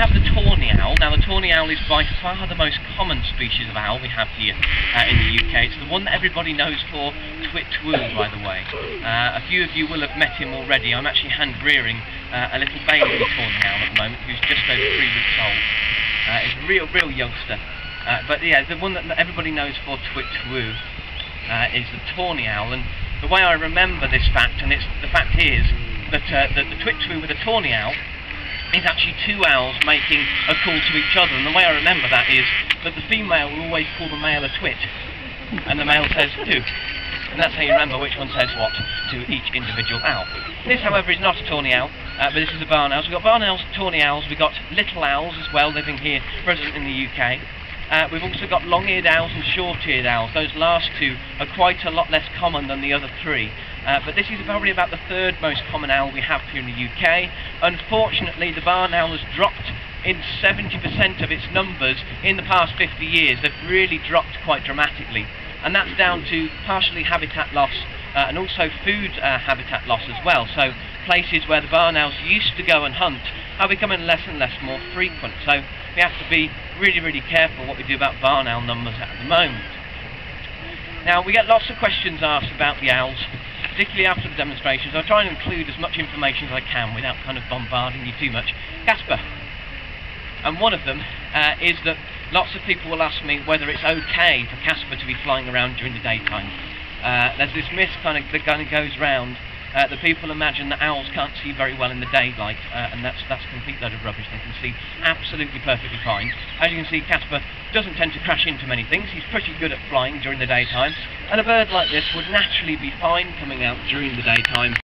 have the tawny owl. Now the tawny owl is by far the most common species of owl we have here in the UK. It's the one that everybody knows for twit-twoo, by the way. A few of you will have met him already. I'm actually hand-rearing a little baby tawny owl at the moment who's just over 3 weeks old. It's a real youngster. But yeah, the one that everybody knows for twit-twoo is the tawny owl. And the way I remember this fact, and the fact is that the twit-twoo with the tawny owl is actually two owls making a call to each other, and the way I remember that is that the female will always call the male a twit, and the male says two, and that's how you remember which one says what to each individual owl. This, however, is not a tawny owl, but this is a barn owl. So we've got barn owls, tawny owls, we've got little owls as well living here, present in the UK. We've also got long-eared owls and short-eared owls. Those last two are quite a lot less common than the other three. But this is probably about the third most common owl we have here in the UK. Unfortunately, the barn owl has dropped in 70% of its numbers in the past 50 years. They've really dropped quite dramatically. And that's down to partially habitat loss and also food habitat loss as well. So places where the barn owls used to go and hunt are becoming less and less more frequent. So we have to be really careful what we do about barn owl numbers at the moment. Now, we get lots of questions asked about the owls, particularly after the demonstrations. I'll try and include as much information as I can without kind of bombarding you too much. Casper. And one of them is that lots of people will ask me whether it's okay for Casper to be flying around during the daytime. There's this myth that kind of goes round that people imagine that owls can't see very well in the daylight, and that's a complete load of rubbish. They can see absolutely perfectly fine. As you can see, Casper doesn't tend to crash into many things. He's pretty good at flying during the daytime, and a bird like this would naturally be fine coming out during the daytime.